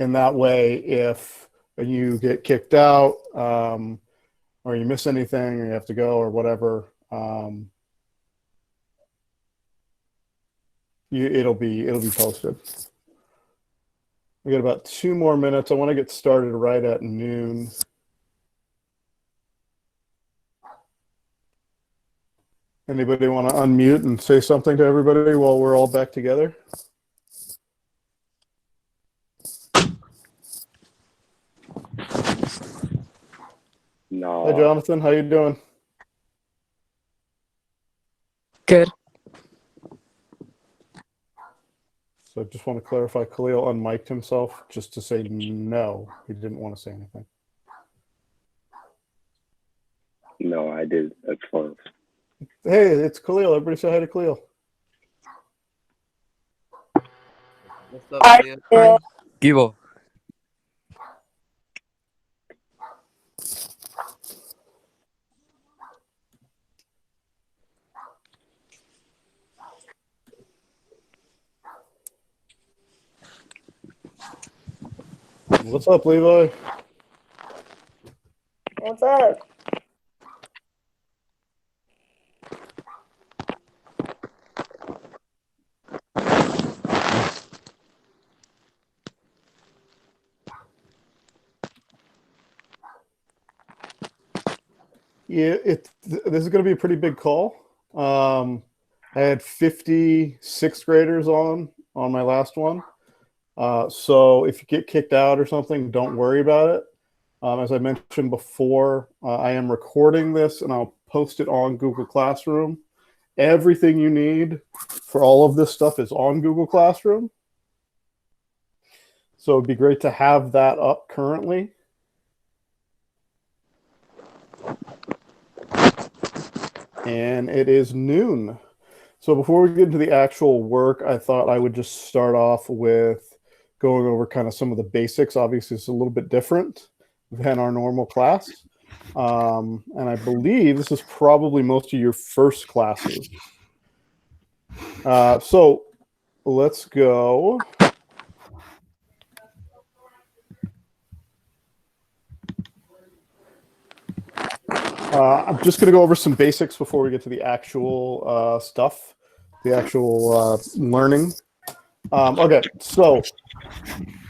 And that way, if you get kicked out, or you miss anything, or you have to go, or whatever, it'll be posted. We got about 2 more minutes. I want to get started right at noon. Anybody want to unmute and say something to everybody while we're all back together? No. Hi, Jonathan. How you doing? Good. So I just want to clarify, Khalil unmiked himself just to say no. He didn't want to say anything. No, I did at first. Hey, it's Khalil. Everybody say hi to Khalil. What's up, Khalil? Hi. Gibo. What's up, Levi? What's up? Yeah, this is going to be a pretty big call. I had 50 sixth graders on my last one. So if you get kicked out or something, don't worry about it. As I mentioned before, I am recording this and I'll post it on Google Classroom. Everything you need for all of this stuff is on Google Classroom. So it'd be great to have that up currently. And it is noon. So before we get into the actual work, I thought I would just start off with going over kind of some of the basics. Obviously, it's a little bit different than our normal class. And I believe this is probably most of your first classes. So let's go. I'm just going to go over some basics before we get to the actual stuff, the actual learning. Okay, so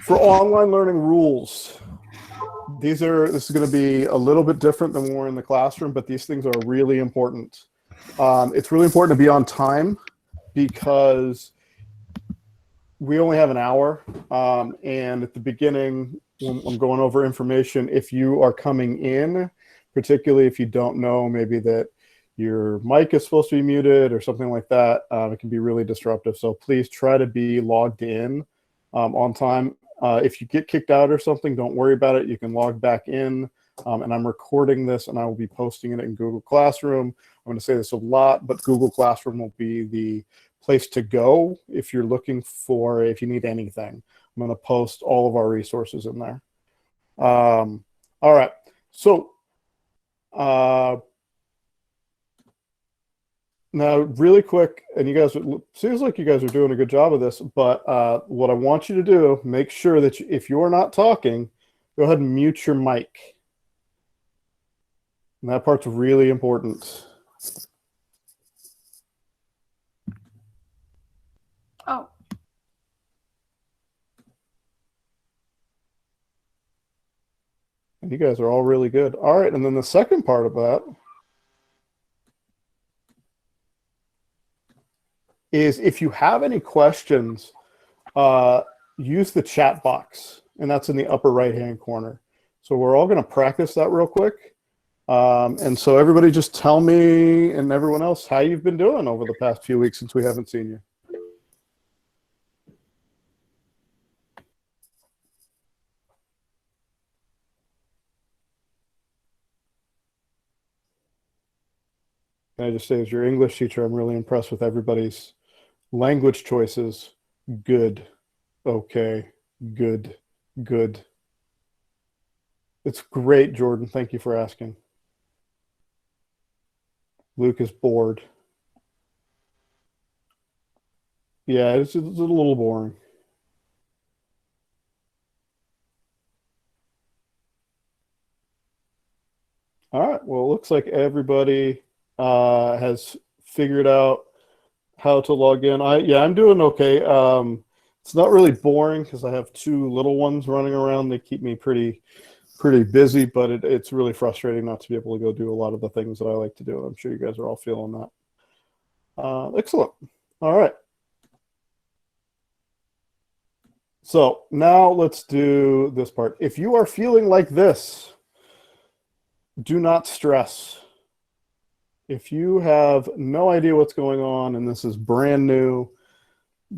for online learning rules, this is going to be a little bit different than when we're in the classroom, but these things are really important. It's really important to be on time because we only have an hour. And at the beginning, when I'm going over information, if you are coming in, particularly if you don't know maybe that your mic is supposed to be muted or something like that, it can be really disruptive. So please try to be logged in on time. If you get kicked out or something, don't worry about it. You can log back in. And I'm recording this and I will be posting it in Google Classroom. I'm going to say this a lot, but Google Classroom will be the place to go if you're looking for, if you need anything. I'm going to post all of our resources in there. All right. So now, really quick, and you guys, it seems like you guys are doing a good job of this, but what I want you to do, make sure that if you're not talking, go ahead and mute your mic. And that part's really important. Oh. And you guys are all really good. All right, and then the second part of that is if you have any questions, use the chat box, and that's in the upper right-hand corner. So we're all going to practice that real quick. And so everybody just tell me and everyone else how you've been doing over the past few weeks since we haven't seen you. Can I just say, as your English teacher, I'm really impressed with everybody's language choices. Good, okay, good, good. It's great, Jordan. Thank you for asking. Luke is bored. Yeah, it's a little boring. All right. Well, it looks like everybody has figured out how to log in. I'm doing okay. It's not really boring because I have two little ones running around. They keep me pretty busy, but it's really frustrating not to be able to go do a lot of the things that I like to do. I'm sure you guys are all feeling that. Excellent. All right. So now let's do this part. If you are feeling like this, do not stress. If you have no idea what's going on and this is brand new,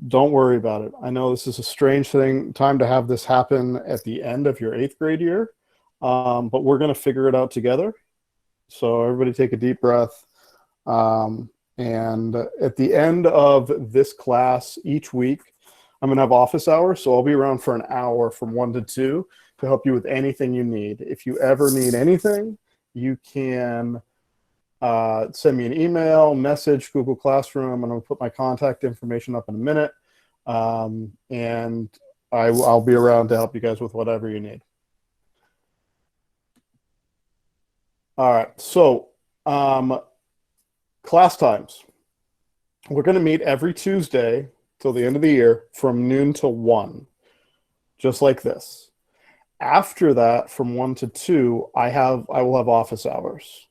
don't worry about it. I know this is a strange time to have this happen at the end of your 8th grade year, but we're going to figure it out together. So everybody take a deep breath. And at the end of this class each week, I'm going to have office hours, so I'll be around for an hour from 1 to 2 to help you with anything you need. If you ever need anything, you can send me an email, message, Google Classroom. I'm going to put my contact information up in a minute, and I'll be around to help you guys with whatever you need. All right, so class times. We're going to meet every Tuesday till the end of the year from noon to 1, just like this. After that, from 1 to 2, I will have office hours.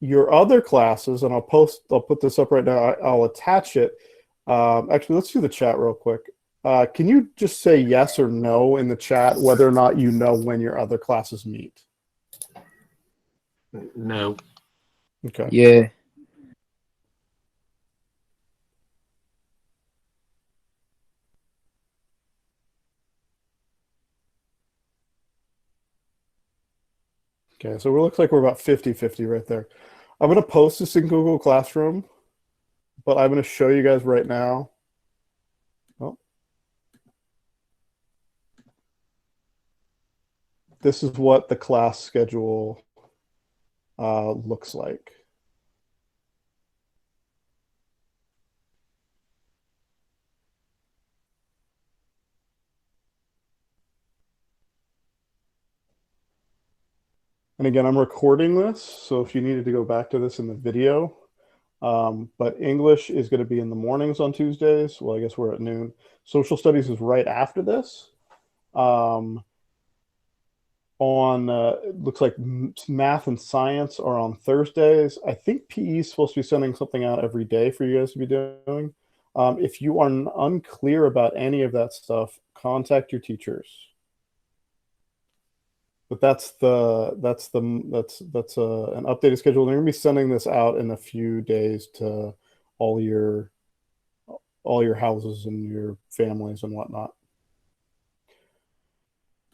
Your other classes, and I'll put this up right now. I'll attach it. Actually, let's do the chat real quick. Can you just say yes or no in the chat whether or not you know when your other classes meet? No. Okay. Yeah. Okay, so it looks like we're about 50-50 right there. I'm going to post this in Google Classroom, but I'm going to show you guys right now. Oh. This is what the class schedule looks like. And again, I'm recording this, so if you needed to go back to this in the video, but English is going to be in the mornings on Tuesdays. Well, I guess we're at noon. Social studies is right after this. It looks like math and science are on Thursdays. I think PE is supposed to be sending something out every day for you guys to be doing. If you are unclear about any of that stuff, contact your teachers. But that's an updated schedule. They're going to be sending this out in a few days to all your houses and your families and whatnot.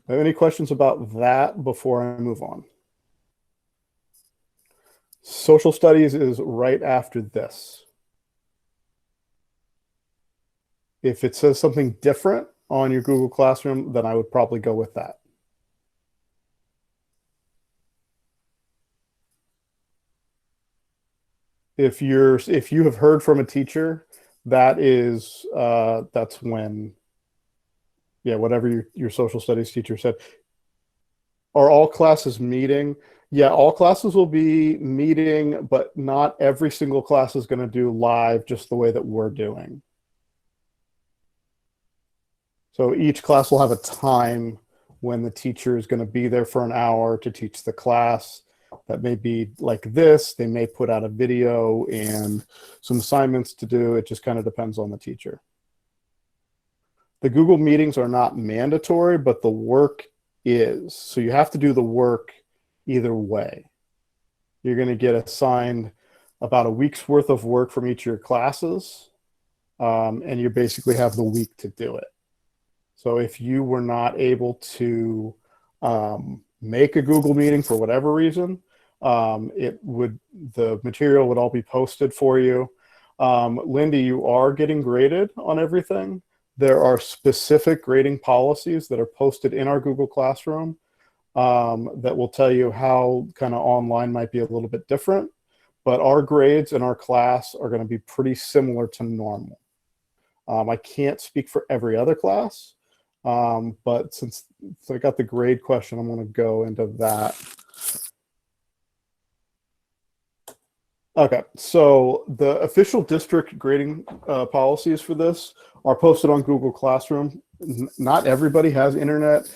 Have any questions about that before I move on? Social studies is right after this. If it says something different on your Google Classroom, then I would probably go with that. If you have heard from a teacher, that's when, yeah, whatever your social studies teacher said. Are all classes meeting? Yeah, all classes will be meeting, but not every single class is going to do live just the way that we're doing. So each class will have a time when the teacher is going to be there for an hour to teach the class. That may be like this. They may put out a video and some assignments to do. It just kind of depends on the teacher. The Google meetings are not mandatory, but the work is. So you have to do the work either way. You're going to get assigned about a week's worth of work from each of your classes, and you basically have the week to do it. So if you were not able to make a Google meeting for whatever reason, the material would all be posted for you. Lindy, you are getting graded on everything. There are specific grading policies that are posted in our Google Classroom that will tell you how kind of online might be a little bit different, but our grades in our class are going to be pretty similar to normal. I can't speak for every other class, but since I got the grade question, I'm going to go into that. Okay, so the official district grading policies for this are posted on Google Classroom. Not everybody has internet.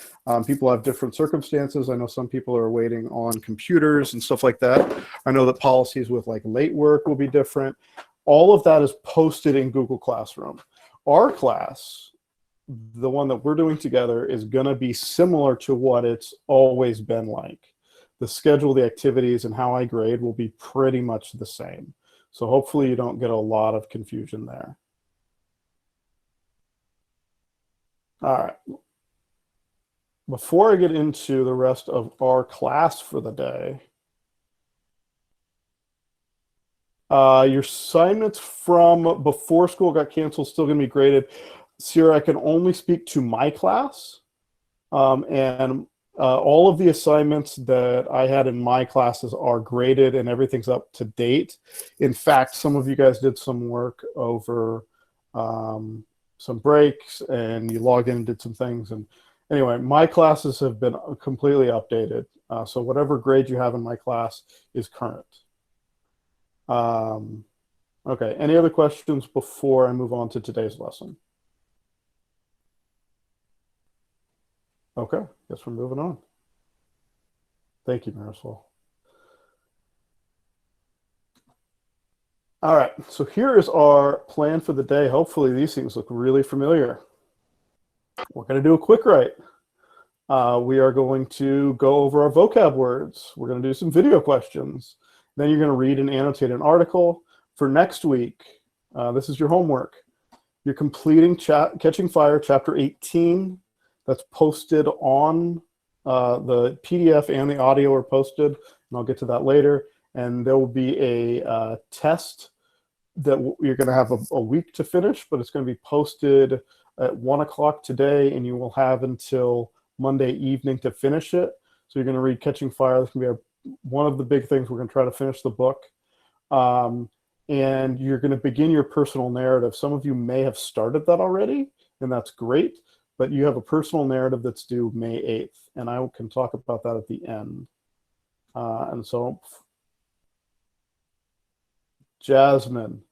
People have different circumstances. I know some people are waiting on computers and stuff like that. I know that policies with like late work will be different. All of that is posted in Google Classroom. Our class, the one that we're doing together, is going to be similar to what it's always been like. The schedule, the activities, and how I grade will be pretty much the same. So hopefully you don't get a lot of confusion there. All right. Before I get into the rest of our class for the day, your assignments from before school got canceled still going to be graded. Sierra, I can only speak to my class, and all of the assignments that I had in my classes are graded and everything's up to date. In fact, some of you guys did some work over some breaks and you logged in and did some things. And anyway, my classes have been completely updated. So whatever grade you have in my class is current. Okay, any other questions before I move on to today's lesson? Okay, guess we're moving on. Thank you, Marisol. All right, so here is our plan for the day. Hopefully these things look really familiar. We're going to do a quick write. We are going to go over our vocab words. We're going to do some video questions. Then you're going to read and annotate an article. For next week, this is your homework. You're completing Catching Fire, Chapter 18. That's posted on the PDF, and the audio are posted, and I'll get to that later. And there will be a test that you're going to have a week to finish, but it's going to be posted at 1 o'clock today, and you will have until Monday evening to finish it. So you're going to read Catching Fire. That's going to be one of the big things. We're going to try to finish the book. And you're going to begin your personal narrative. Some of you may have started that already, and that's great. But you have a personal narrative that's due May 8th, and I can talk about that at the end. And so, Jasmine,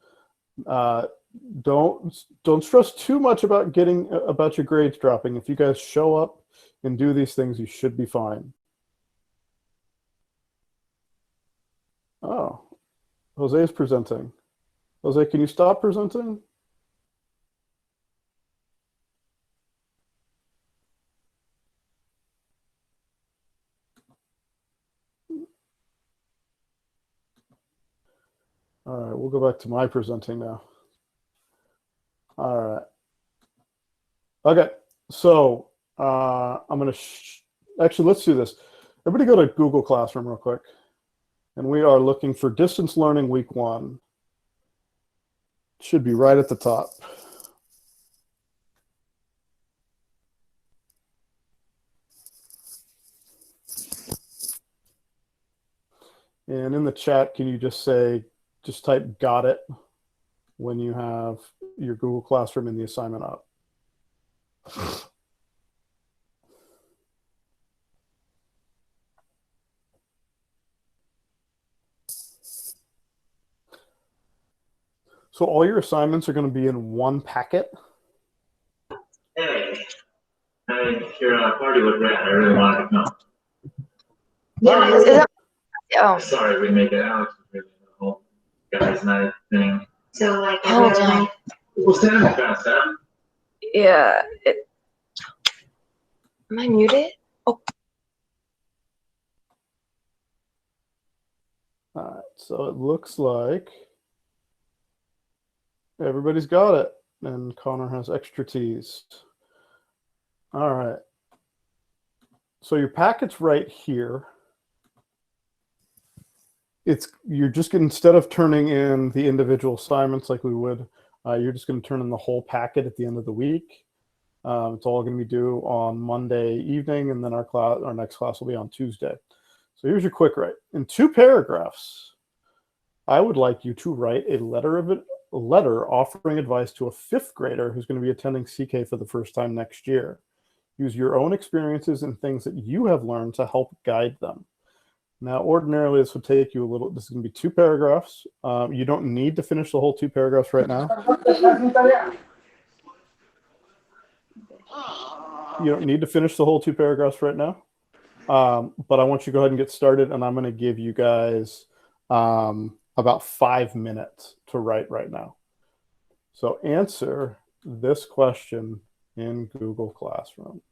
don't stress too much about your grades dropping. If you guys show up and do these things, you should be fine. Oh, Jose is presenting. Jose, can you stop presenting? All right, we'll go back to my presenting now. All right. Okay, so I'm going to actually, let's do this. Everybody go to Google Classroom real quick. And we are looking for Distance Learning Week 1. It should be right at the top. And in the chat, can you just type "got it" when you have your Google Classroom and the assignment up? So all your assignments are going to be in one packet. Hey, your party was great. I really wanted to come. Yeah, is that, oh. Sorry, we make it out. The whole guys' night thing. So like every time. Well, stand up, fast, huh? Yeah. Am I muted? Oh. All right, so it looks like everybody's got it, and Connor has extra T's. All right. So your packet's right here. You're just going to, instead of turning in the individual assignments like we would, you're just going to turn in the whole packet at the end of the week. It's all going to be due on Monday evening, and then our next class will be on Tuesday. So here's your quick write. In 2 paragraphs, I would like you to write a letter offering advice to a 5th grader who's going to be attending CK for the first time next year. Use your own experiences and things that you have learned to help guide them. Now, ordinarily, this would take you a little. This is going to be 2 paragraphs. You don't need to finish the whole 2 paragraphs right now. You don't need to finish the whole 2 paragraphs right now. But I want you to go ahead and get started, and I'm going to give you guys about 5 minutes to write right now. So answer this question in Google Classroom.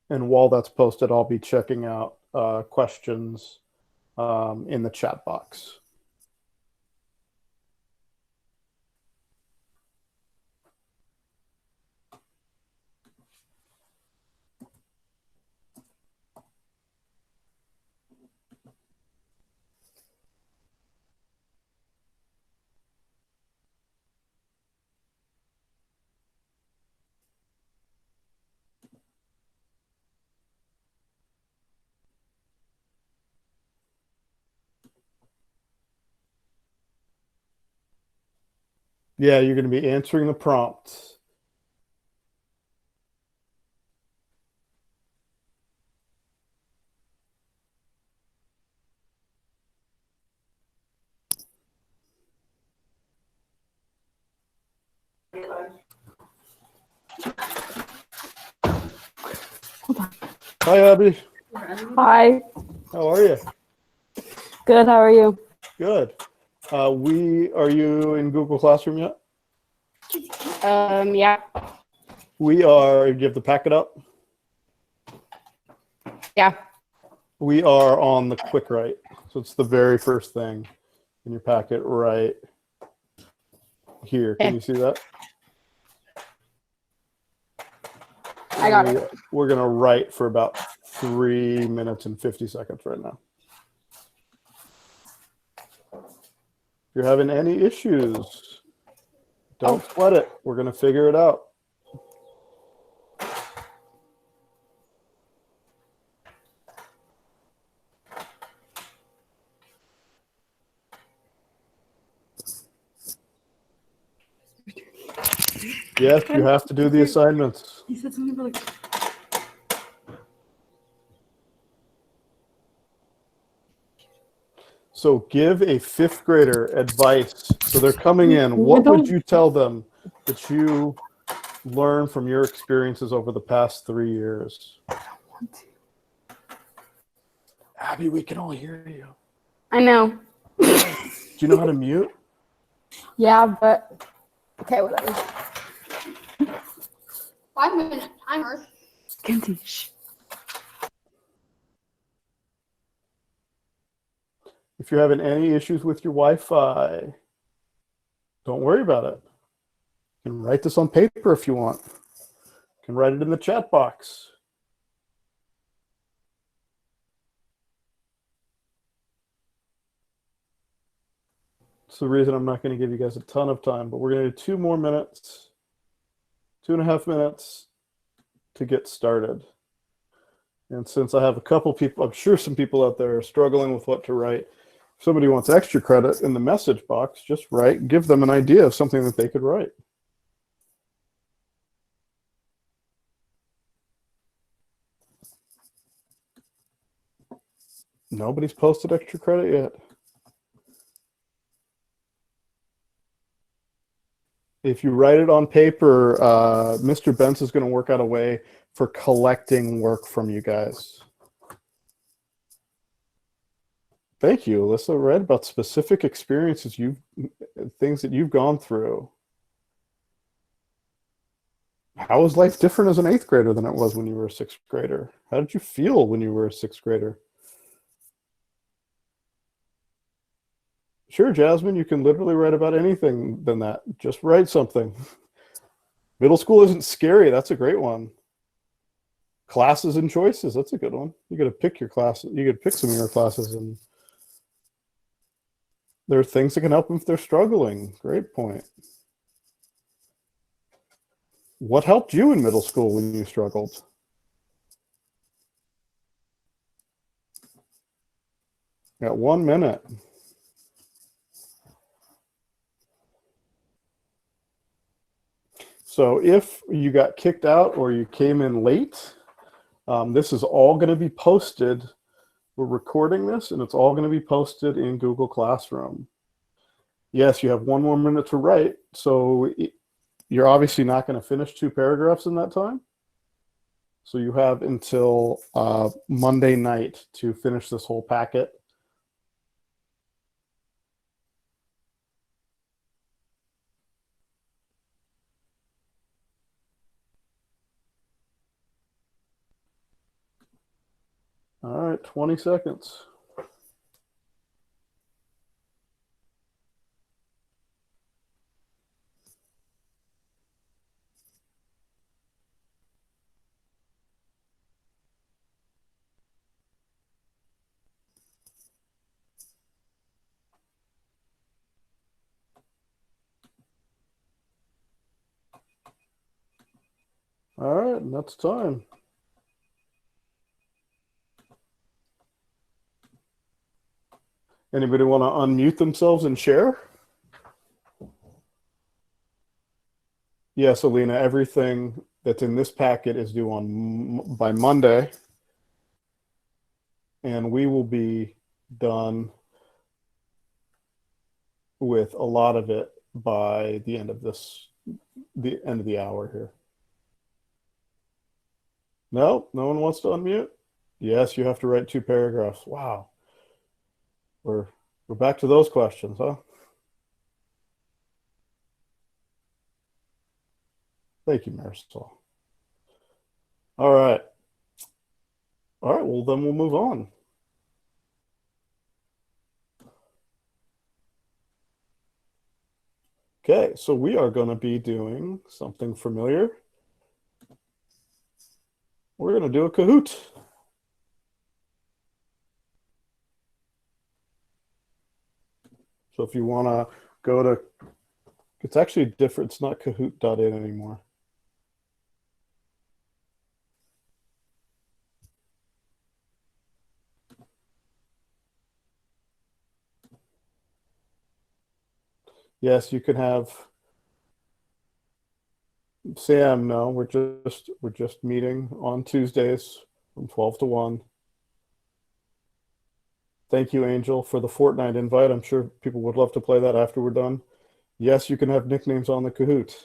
And while that's posted, I'll be checking out questions in the chat box. Yeah, you're going to be answering the prompts. Hi, Abby. Hi. How are you? Good. How are you? Good. Are you in Google Classroom yet? Yeah. We are. Do you have the packet up? Yeah. We are on the quick write. So it's the very first thing in your packet right here. Can you see that? I got it. We're going to write for about 3 minutes and 50 seconds right now. If you're having any issues, don't sweat it. We're going to figure it out. Yes, you have to do the assignments. He said something really. So give a 5th grader advice. So they're coming in. What would you tell them that you learned from your experiences over the past 3 years? Abby, we can all hear you. I know. Do you know how to mute? Yeah, but okay, whatever. 5-minute timer. Kenzie, shh. If you're having any issues with your Wi-Fi, don't worry about it. You can write this on paper if you want. You can write it in the chat box. It's the reason I'm not going to give you guys a ton of time, but we're going to do 2 more minutes, 2.5 minutes to get started. And since I have a couple people, I'm sure some people out there are struggling with what to write. If somebody wants extra credit in the message box, just write, give them an idea of something that they could write. Nobody's posted extra credit yet. If you write it on paper, Mr. Benz is going to work out a way for collecting work from you guys. Thank you, Alyssa. Read about specific experiences things that you've gone through. How was life different as an 8th grader than it was when you were a 6th grader? How did you feel when you were a 6th grader? Sure, Jasmine, you can literally write about anything than that. Just write something. Middle school isn't scary. That's a great one. Classes and choices. That's a good one. You got to pick your classes. You got to pick some of your classes, and there are things that can help them if they're struggling. Great point. What helped you in middle school when you struggled? Got 1 minute. So if you got kicked out or you came in late, this is all going to be posted. We're recording this, and it's all going to be posted in Google Classroom. Yes, you have 1 more minute to write, so you're obviously not going to finish 2 paragraphs in that time. So you have until Monday night to finish this whole packet. All right, 20 seconds. All right, and that's time. Anybody want to unmute themselves and share? Yes, Alina, everything that's in this packet is due on by Monday, and we will be done with a lot of it by the end of the hour here. No one wants to unmute? Yes, you have to write 2 paragraphs. Wow. We're back to those questions, huh? Thank you, Marisol. All right. Well, then we'll move on. Okay, so we are going to be doing something familiar. We're going to do a Kahoot. So if you want to go to, it's actually different. It's not kahoot.in anymore. Yes, you can have Sam. No, we're just meeting on Tuesdays from 12 to 1. Thank you, Angel, for the Fortnite invite. I'm sure people would love to play that after we're done. Yes, you can have nicknames on the Kahoot.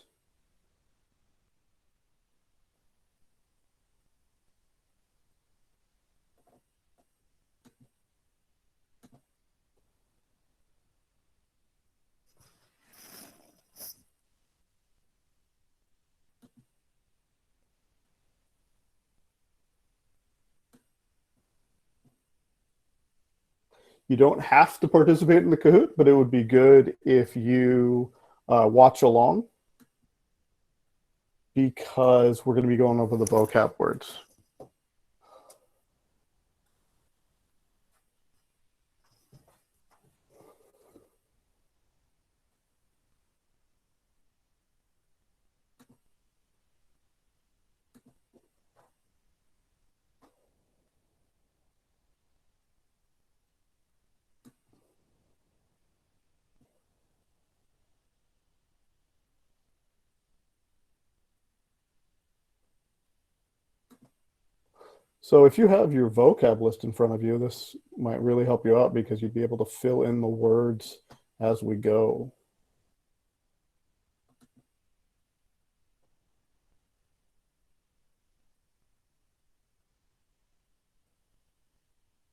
You don't have to participate in the Kahoot, but it would be good if you watch along, because we're going to be going over the vocab words. So if you have your vocab list in front of you, this might really help you out because you'd be able to fill in the words as we go.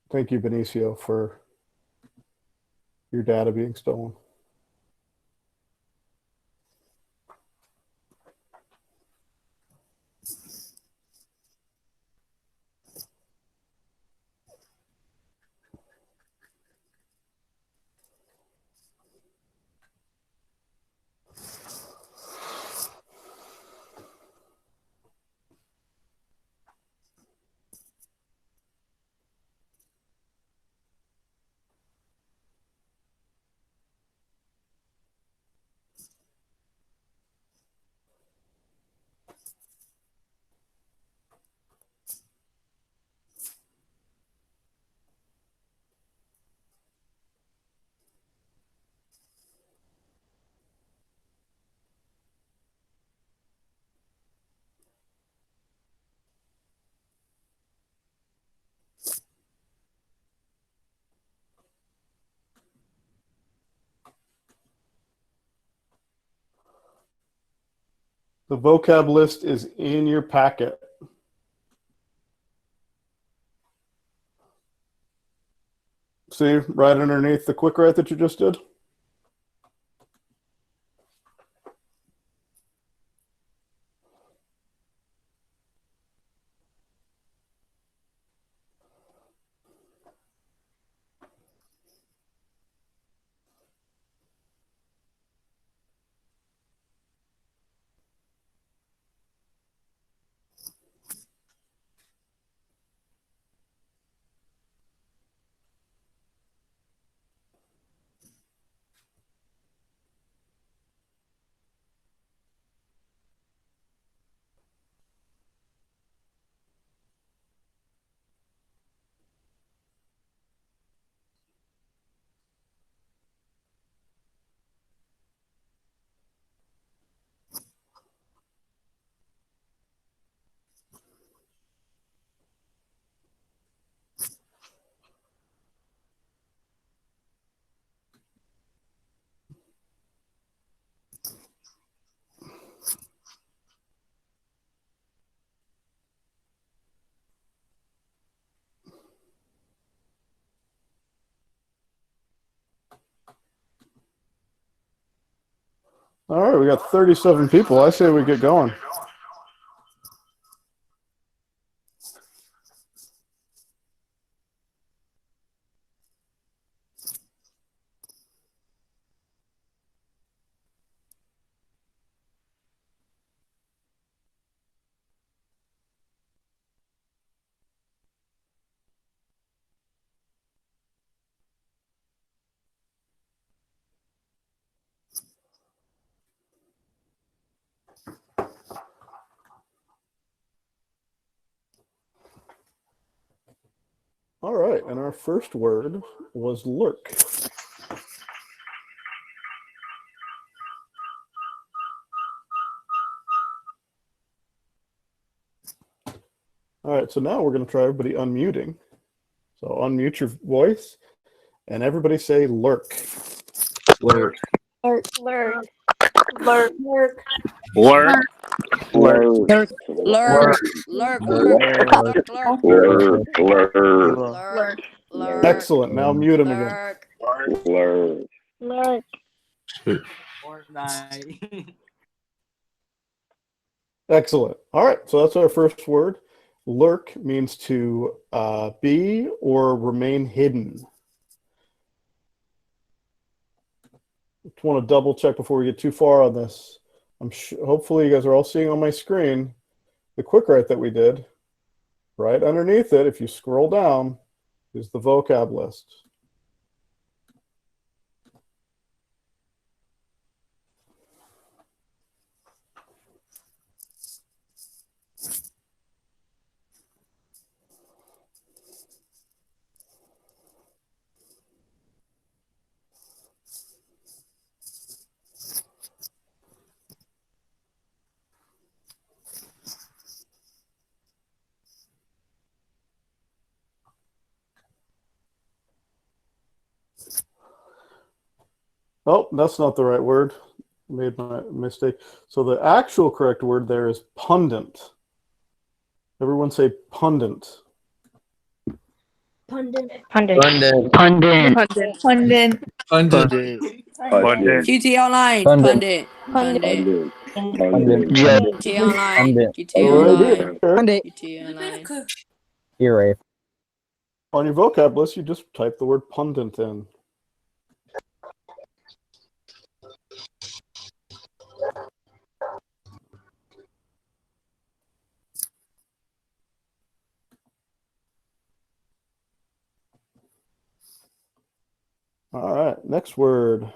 Thank you, Benicio, for your data being stolen. The vocab list is in your packet. See, right underneath the quick write that you just did? All right, we got 37 people. I say we get going. All right, and our first word was lurk. All right, so now we're going to try everybody unmuting. So unmute your voice, and everybody say lurk. Lurk. Lurk. Lurk. Lurk. Lurk. Lurk. Lurk. Lurk. Lurk. Lurk. Lurk. Excellent. Now mute him again. Lurk. Lurk. Excellent. All right, so that's our first word. Lurk means to be or remain hidden. Just want to double check before we get too far on this. Hopefully you guys are all seeing on my screen the quick write that we did. Right underneath it, if you scroll down, is the vocab list. Oh, that's not the right word. Made my mistake. So the actual correct word there is pundit. Everyone say pundit. Pundit. Pundit. Pundit. Pundit. Pundit. Pundit. Pundit. QT Online. Pundit. Pundit. Pundit. Pundit. QT Online. Pundit. QT Right Online. here. Pundit. QT Online. You're right. On your vocab list, you just type the word pundit in. All right, next word.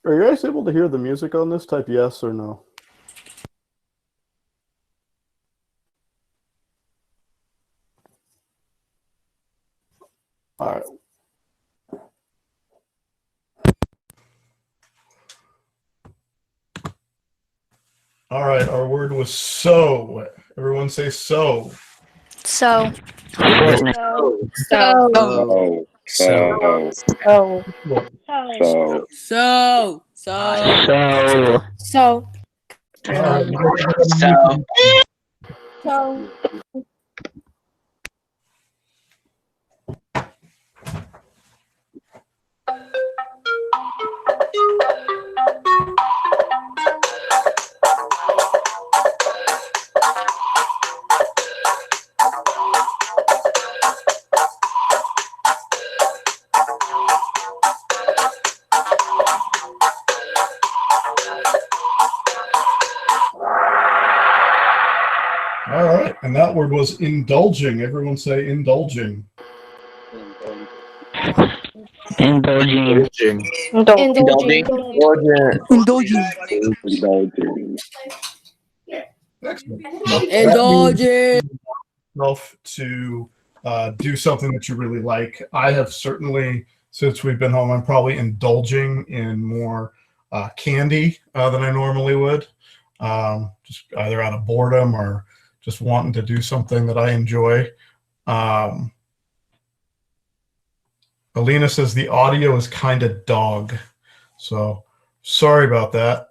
Are you guys able to hear the music on this? Type yes or no. All right, our word was so. Everyone say so. So. So. So. So. So. So. So. So. All right. So. All right, and that word was indulging. Everyone say indulging. Indulging. Indulging. Indulging. Indulging. Excellent. Indulging. Yourself to do something that you really like. I have certainly, since we've been home, I'm probably indulging in more candy than I normally would, just either out of boredom or just wanting to do something that I enjoy. Alina says the audio is kind of dog, so sorry about that.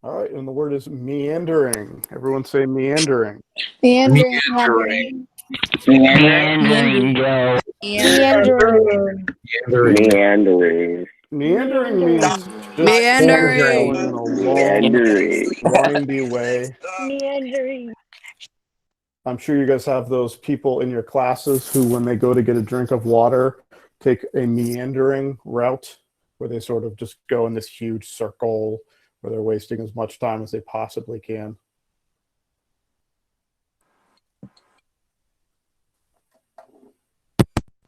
All right, and the word is meandering. Everyone say meandering. Meandering. Meandering. Meandering. Meandering. Meandering means just Meandering. going in a long, Meandering. windy way. Meandering. I'm sure you guys have those people in your classes who, when they go to get a drink of water, take a meandering route where they sort of just go in this huge circle where they're wasting as much time as they possibly can.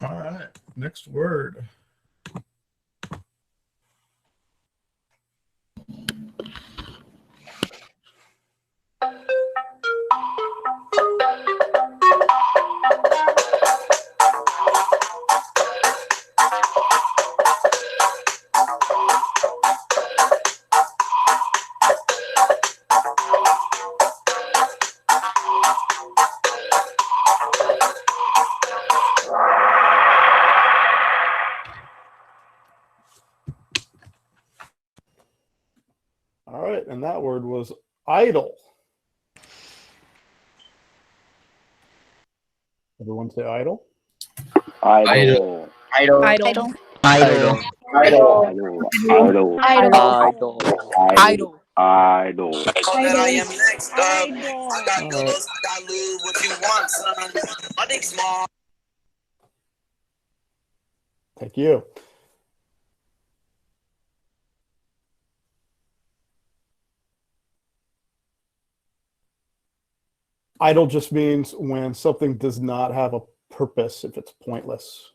All right, next word. All right, and that word was idle. Everyone say idle. Idle. Idle. Idle. Idle. Idle. Idle. Idle. Idle. Idle. Idle. Idle. Idle. All right. Thank you. Idle just means when something does not have a purpose, if it's pointless.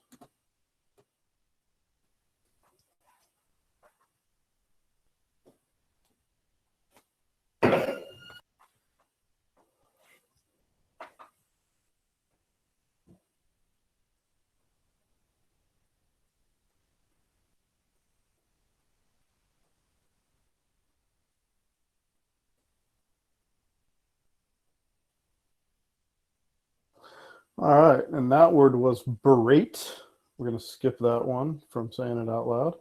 All right, and that word was berate. We're going to skip that one from saying it out loud.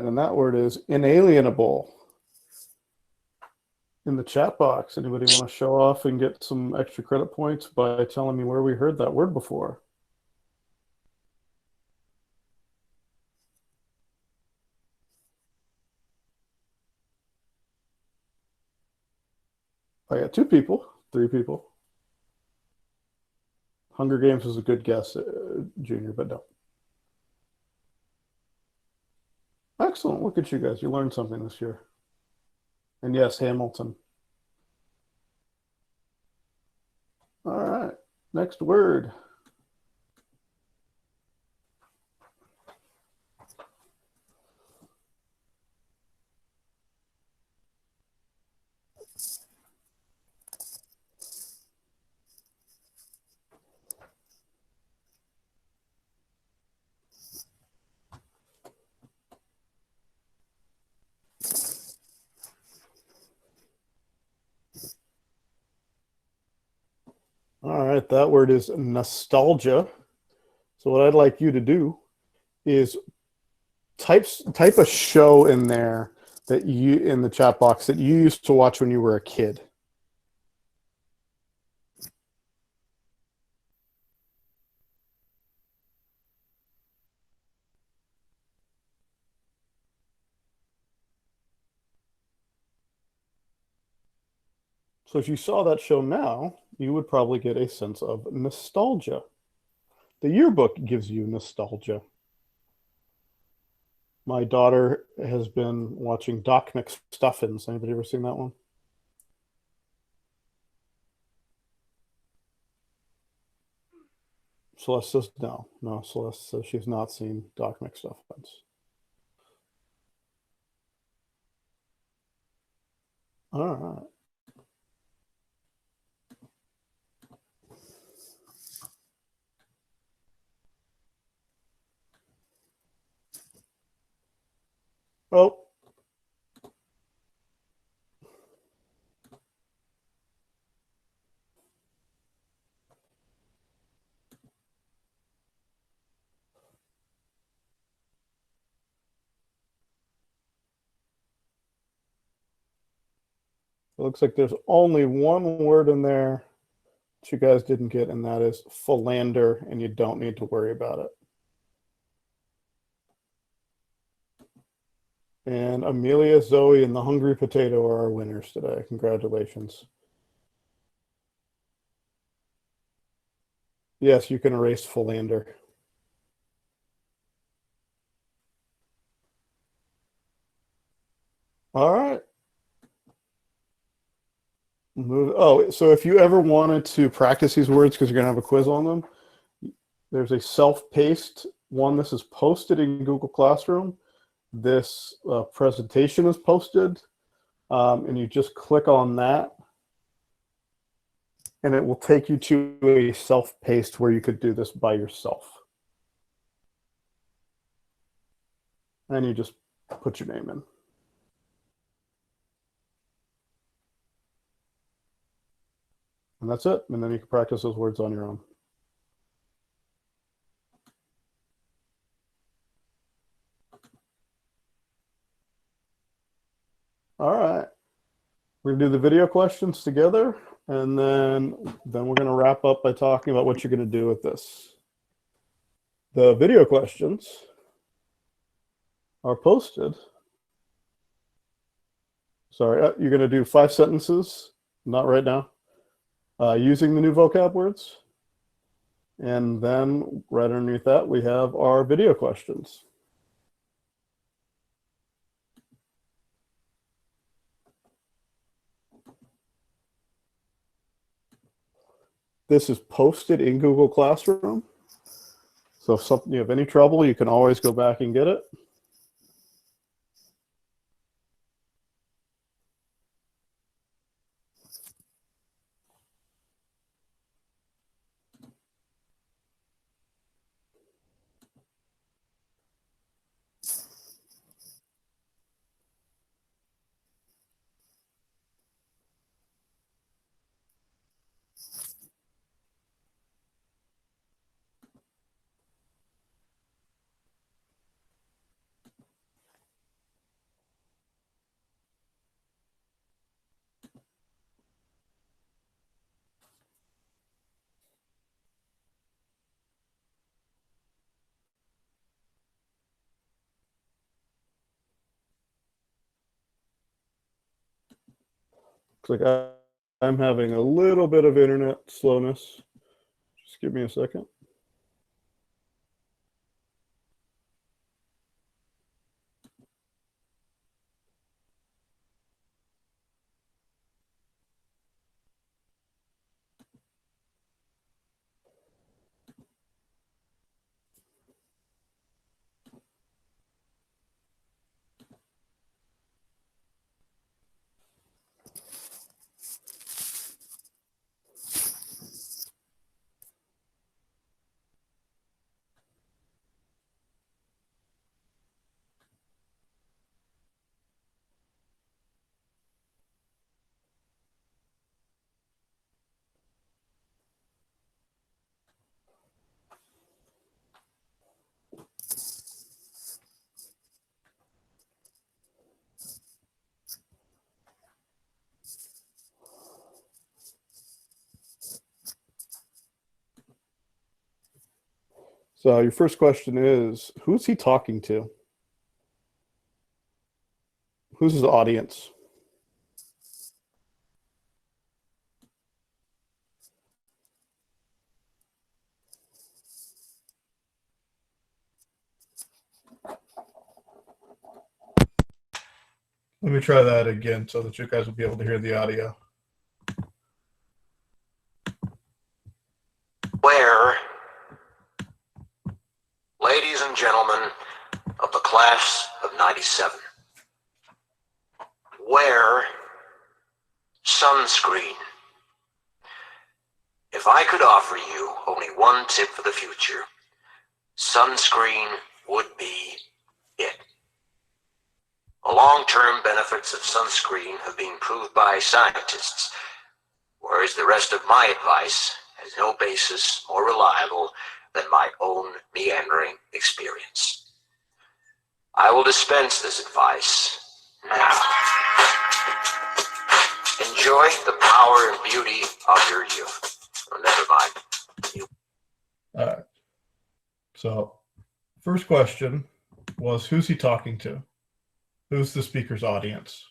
and that word is inalienable. In the chat box, anybody want to show off and get some extra credit points by telling me where we heard that word before? I got 2 people, 3 people. Hunger Games is a good guess, Junior, but no. Excellent. Look at you guys. You learned something this year. And yes, Hamilton. All right. Next word. All right, that word is nostalgia. So what I'd like you to do is type a show in there that you in the chat box that you used to watch when you were a kid. So if you saw that show now, you would probably get a sense of nostalgia. The yearbook gives you nostalgia. My daughter has been watching Doc McStuffins. Anybody ever seen that one? Celeste says no. No, Celeste says she's not seen Doc McStuffins. All right. Oh. It looks like there's only one word in there that you guys didn't get, and that is philander, and you don't need to worry about it. And Amelia, Zoe, and the Hungry Potato are our winners today. Congratulations. Yes, you can erase philander. All right. So if you ever wanted to practice these words because you're going to have a quiz on them, there's a self-paced one. This is posted in Google Classroom. This presentation is posted, and you just click on that, and it will take you to a self-paced where you could do this by yourself. And you just put your name in. And that's it. And then you can practice those words on your own. All right. We're going to do the video questions together, and then we're going to wrap up by talking about what you're going to do with this. The video questions are posted. Sorry, you're going to do 5 sentences, not right now, using the new vocab words. And then right underneath that, we have our video questions. This is posted in Google Classroom. So if you have any trouble, you can always go back and get it. Looks like I'm having a little bit of internet slowness. Just give me a second. So your first question is, who's he talking to? Who's his audience? Let me try that again so that you guys will be able to hear the audio. Where, ladies and gentlemen of the class of '97, wear sunscreen. If I could offer you only one tip for the future, sunscreen would be it. The long-term benefits of sunscreen have been proved by scientists, whereas the rest of my advice has no basis more reliable than my own meandering experience. I will dispense this advice now. Enjoy the power and beauty of your youth. Oh, never mind. All right. So, first question was, who's he talking to? Who's the speaker's audience?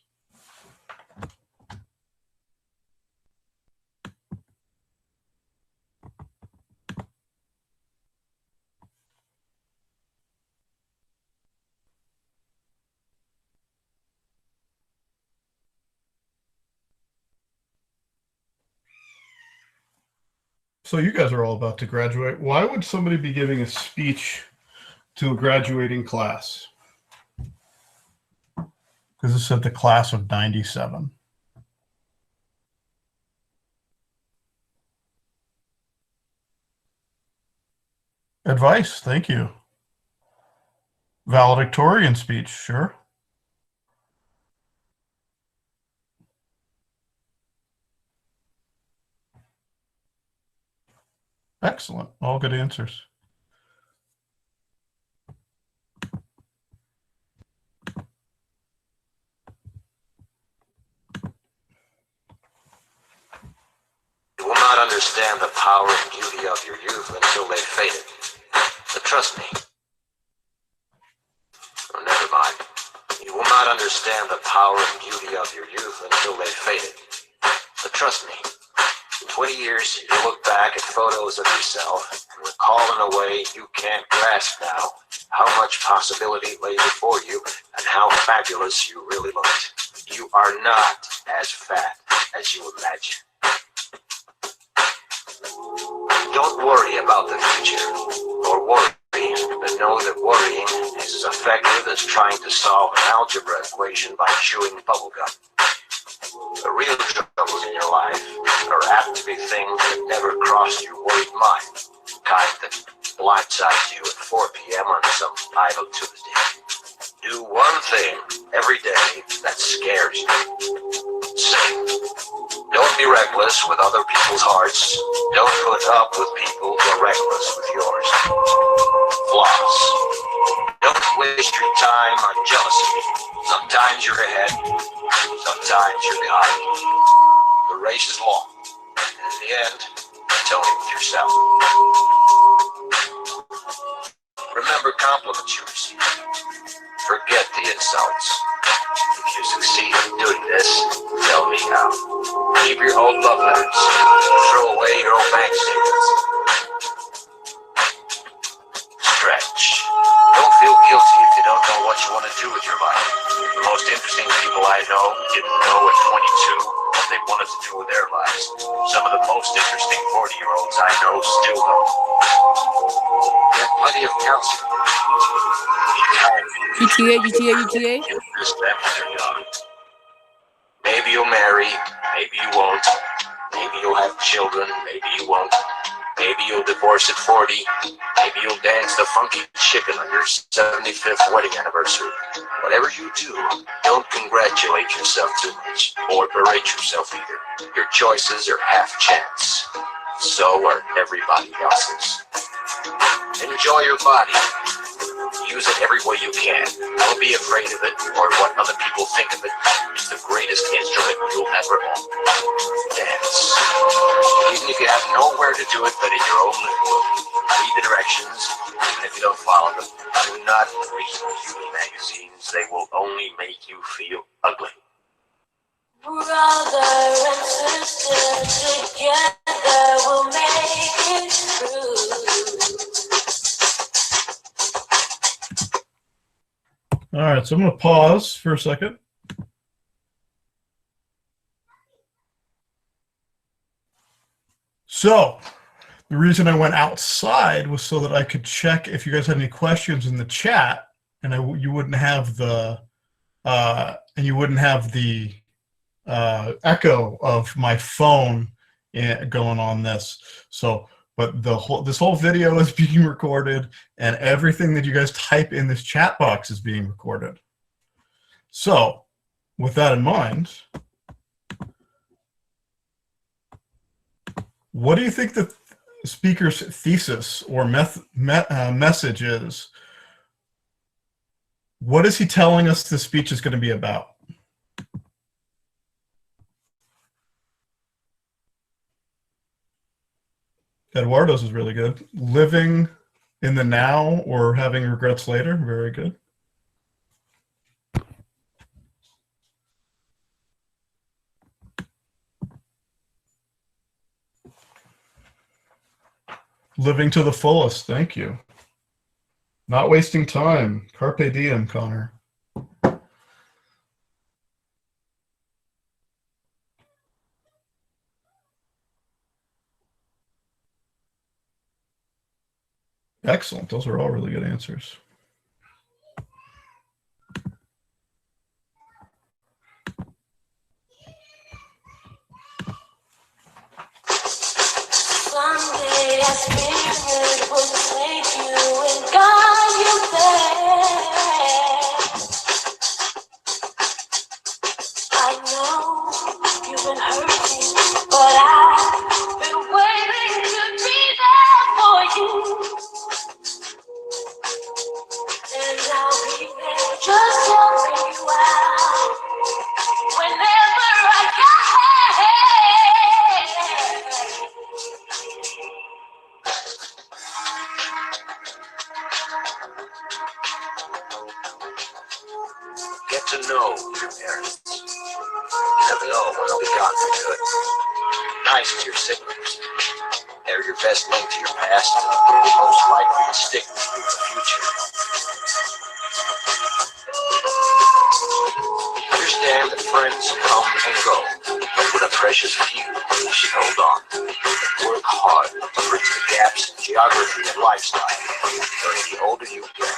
So you guys are all about to graduate. Why would somebody be giving a speech to a graduating class? Because this said the class of '97. Advice, thank you. Valedictorian speech, sure. Excellent, all good answers. You will not understand the power and beauty of your youth until they've faded. But trust me. Oh, never mind. You will not understand the power and beauty of your youth until they've faded. But trust me. In 20 years, you'll look back at photos of yourself and recall in a way you can't grasp now how much possibility lay before you and how fabulous you really looked. You are not as fat as you imagine. Don't worry about the future, or worry, but know that worrying is as effective as trying to solve an algebra equation by chewing bubblegum. The real troubles in your life are apt to be things that never crossed your worried mind, kind that blindside you at 4 p.m. on some idle Tuesday. Do one thing every day that scares you. Sing. Don't be reckless with other people's hearts. Don't put up with people who are reckless with yours. Floss. Don't waste your time on jealousy. Sometimes you're ahead, sometimes you're behind. The race is long, and in the end, it's only with yourself. Remember compliments you receive. Forget the insults. If you succeed in doing this, tell me how. Keep your old love letters. Throw away your old bank statements. Stretch. Don't feel guilty if you don't know what you want to do with your life. The most interesting people I know didn't know at 22 what they wanted to do with their lives. Some of the most interesting 40-year-olds I know still don't. Get plenty of counseling. GTA. Maybe you'll marry, maybe you won't. Maybe you'll have children, maybe you won't. Maybe you'll divorce at 40. Maybe you'll dance the funky chicken on your 75th wedding anniversary. Whatever you do, don't congratulate yourself too much, or berate yourself either. Your choices are half chance. So are everybody else's. Enjoy your body. Use it every way you can. Don't be afraid of it or what other people think of it. It's the greatest instrument you'll ever own. Dance. Even if you have nowhere to do it but in your own living room. Read the directions, even if you don't follow them. Do not read beauty magazines. They will only make you feel ugly. Brother and sister, together we'll make it through. All right, so I'm going to pause for a second. So the reason I went outside was so that I could check if you guys had any questions in the chat, and you wouldn't have the echo of my phone going on this. So, but this whole video is being recorded, and everything that you guys type in this chat box is being recorded. So, with that in mind, what do you think the speaker's thesis or message is? What is he telling us the speech is going to be about? Eduardo's is really good. Living in the now or having regrets later. Very good. Living to the fullest. Thank you. Not wasting time. Carpe diem, Connor. Excellent. Those are all really good answers. Someday a spirit will take you and guide you there. I know you've been hurting, but I've been waiting to be there for you. And I'll be there just helping you out whenever I can. Get to know your parents. You never know when they'll be gone for good. Nice to your siblings. They're your best link to your past and will most likely stick with you in the future. Understand that friends come and go, but with a precious few, you should hold on. Work hard to bridge the gaps in geography and lifestyle. For the older you get,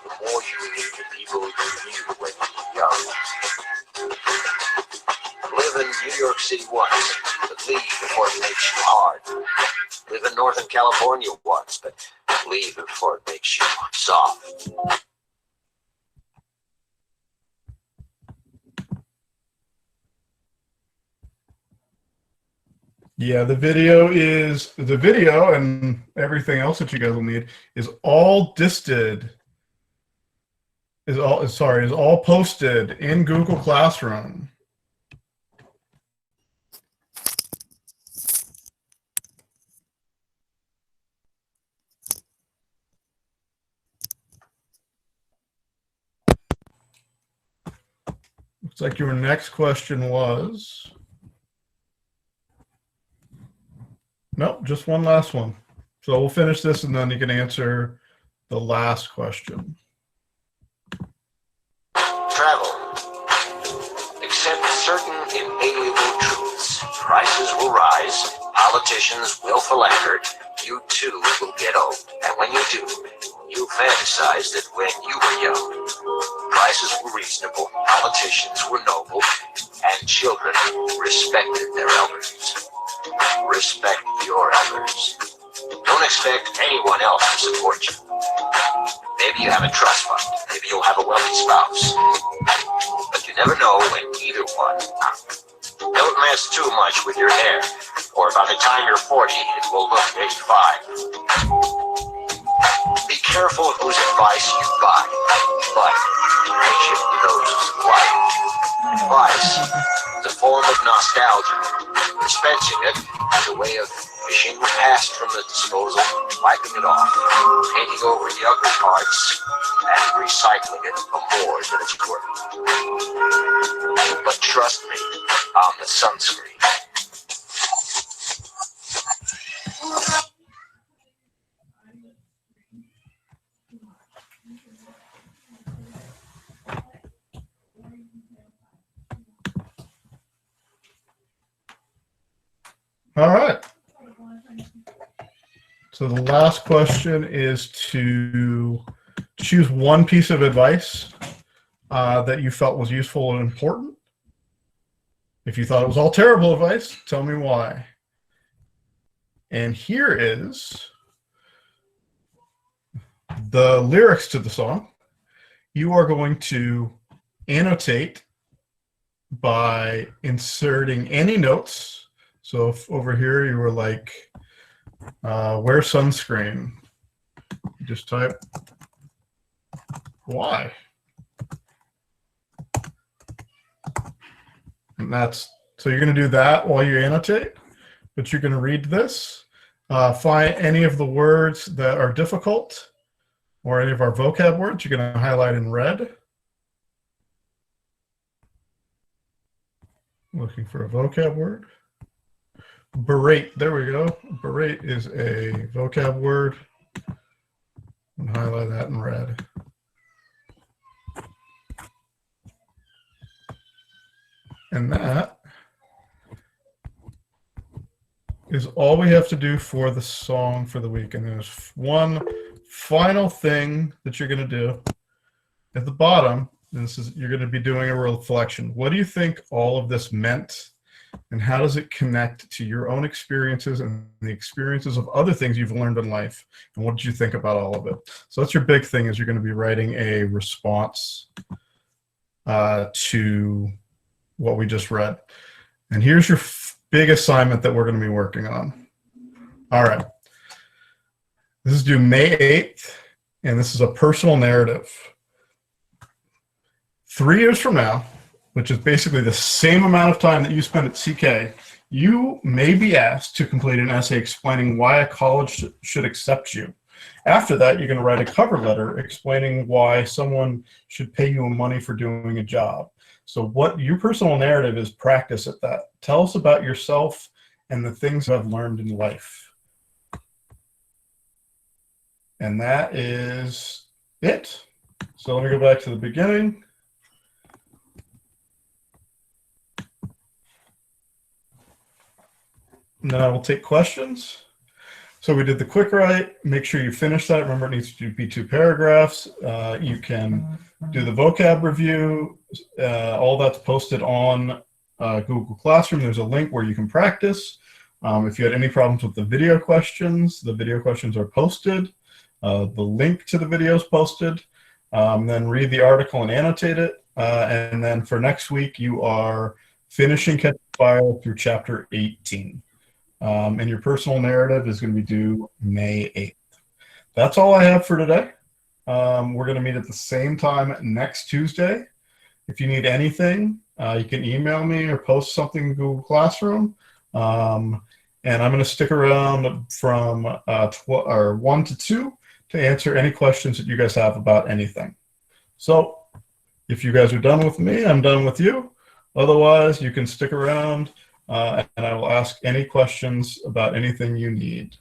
the more you need the people you knew when you were young. Live in New York City once, but leave before it makes you hard. Live in Northern California once, but leave before it makes you soft. Yeah, the video and everything else that you guys will need is all all posted in Google Classroom. Looks like your next question was Nope, just one last one. So we'll finish this and then you can answer the last question. Travel. Accept certain inalienable truths. Prices will rise. Politicians will philander. You too will get old. And when you do, you fantasize that when you were young, prices were reasonable, politicians were noble, and children respected their elders. Respect your elders. Don't expect anyone else to support you. Maybe you have a trust fund. Maybe you'll have a wealthy spouse. But you never know when either one. Don't mess too much with your hair, or by the time you're 40, it will look 85. Be careful whose advice you buy, but be patient with those who supply it. Advice is a form of nostalgia. Dispensing it is a way of fishing the past from the disposal, wiping it off, painting over the ugly parts, and recycling it for more than it's worth. But trust me on the sunscreen. All right. So the last question is to choose one piece of advice that you felt was useful and important. If you thought it was all terrible advice, tell me why. And here is the lyrics to the song. You are going to annotate by inserting any notes. So if over here you were like, wear sunscreen, you just type why. And that's, so you're going to do that while you annotate, but you're going to read this. Find any of the words that are difficult or any of our vocab words, you're going to highlight in red. Looking for a vocab word. Berate, there we go. Berate is a vocab word. And highlight that in red. And that is all we have to do for the song for the week. And there's one final thing that you're going to do at the bottom. This is, you're going to be doing a reflection. What do you think all of this meant? And how does it connect to your own experiences and the experiences of other things you've learned in life? And what did you think about all of it? So that's your big thing, is you're going to be writing a response to what we just read. And here's your big assignment that we're going to be working on. All right. This is due May 8th, and this is a personal narrative. 3 years from now, which is basically the same amount of time that you spent at CK, you may be asked to complete an essay explaining why a college should accept you. After that, you're going to write a cover letter explaining why someone should pay you money for doing a job. So what your personal narrative is, practice at that. Tell us about yourself and the things I've learned in life. And that is it. So let me go back to the beginning. And then I will take questions. So we did the quick write. Make sure you finish that. Remember, it needs to be 2 paragraphs. You can do the vocab review. All that's posted on Google Classroom. There's a link where you can practice. If you had any problems with the video questions are posted. The link to the video is posted. Then read the article and annotate it. And then for next week, you are finishing Catching Fire through chapter 18. And your personal narrative is going to be due May 8th. That's all I have for today. We're going to meet at the same time next Tuesday. If you need anything, you can email me or post something in Google Classroom. And I'm going to stick around from 1 to 2 to answer any questions that you guys have about anything. So if you guys are done with me, I'm done with you. Otherwise, you can stick around and I will ask any questions about anything you need.